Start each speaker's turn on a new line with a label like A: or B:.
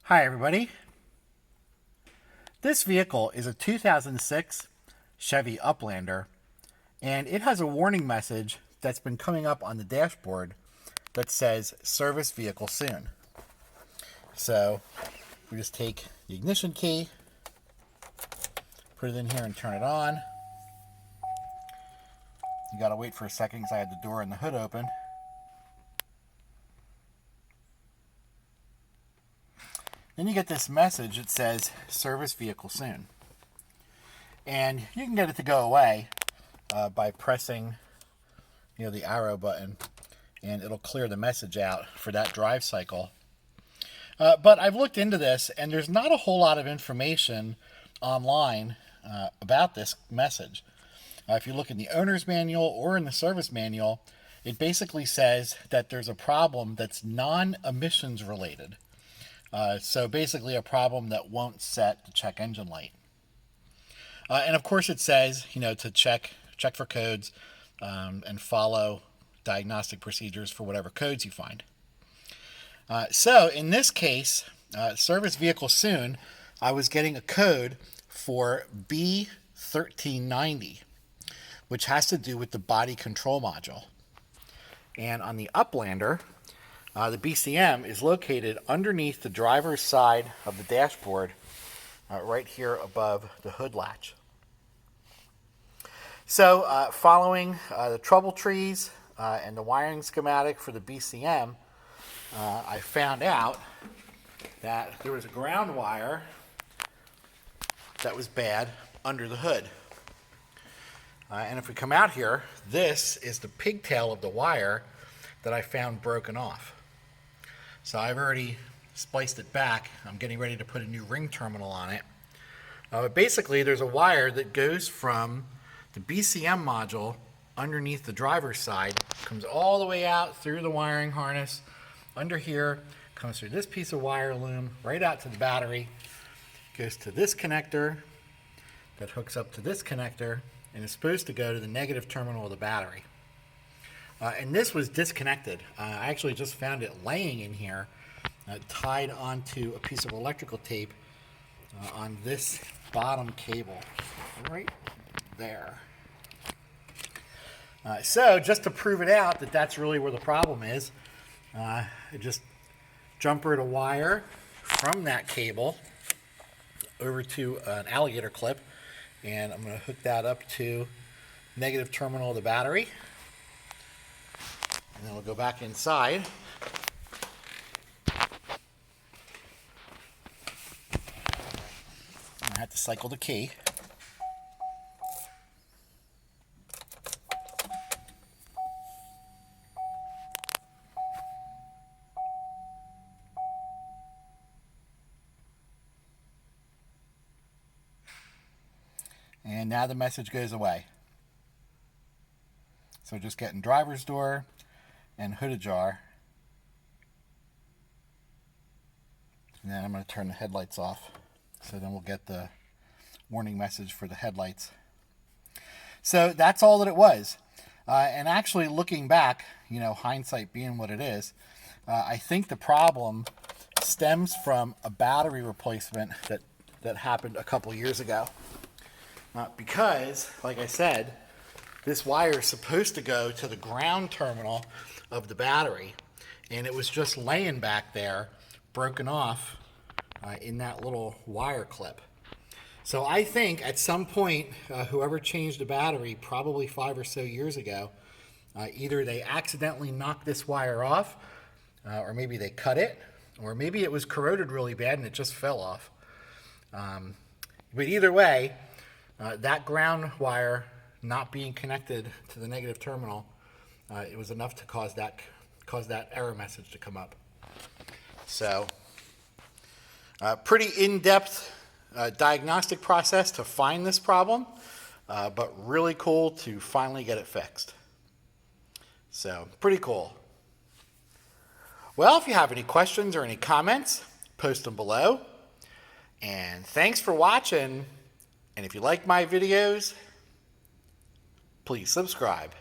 A: Hi everybody. This vehicle is a 2006 Chevy Uplander, and it has a warning message that's been coming up on the dashboard that says service vehicle soon. So we just take the ignition key, put it in here and turn it on. You gotta wait for a second because I had the door and the hood open. Then you get this message that says service vehicle soon. And you can get it to go away by pressing the arrow button, and it'll clear the message out for that drive cycle. But I've looked into this, and there's not a whole lot of information online about this message. If you look in the owner's manual or in the service manual, it basically says that there's a problem that's non-emissions related. So basically a problem that won't set the check engine light. And of course it says, to check for codes and follow diagnostic procedures for whatever codes you find. So in this case, service vehicle soon, I was getting a code for B1390, which has to do with the body control module. And on the Uplander, the BCM is located underneath the driver's side of the dashboard, right here above the hood latch. So following the trouble trees and the wiring schematic for the BCM, I found out that there was a ground wire that was bad under the hood. And if we come out here, this is the pigtail of the wire that I found broken off. So I've already spliced it back. I'm getting ready to put a new ring terminal on it. But basically, there's a wire that goes from the BCM module underneath the driver's side, comes all the way out through the wiring harness, under here, comes through this piece of wire loom, right out to the battery, goes to this connector, that hooks up to this connector, and is supposed to go to the negative terminal of the battery. And this was disconnected. I actually just found it laying in here, tied onto a piece of electrical tape on this bottom cable, right there. So just to prove it out that that's really where the problem is, I just jumpered a wire from that cable over to an alligator clip, and I'm going to hook that up to negative terminal of the battery. And then we'll go back inside. I have to cycle the key. And now the message goes away. So just getting driver's door and hood ajar. And then I'm going to turn the headlights off. So then we'll get the warning message for the headlights. So that's all that it was. And actually looking back, hindsight being what it is, I think the problem stems from a battery replacement that happened a couple years ago. Because, like I said, this wire is supposed to go to the ground terminal of the battery, and it was just laying back there, broken off in that little wire clip. So I think at some point, whoever changed the battery, probably 5 or so years ago, either they accidentally knocked this wire off, or maybe they cut it, or maybe it was corroded really bad and it just fell off. But either way, that ground wire not being connected to the negative terminal, it was enough to cause that error message to come up. So, pretty in-depth diagnostic process to find this problem, but really cool to finally get it fixed. So, pretty cool. Well, if you have any questions or any comments, post them below. And thanks for watching. And if you like my videos, please subscribe.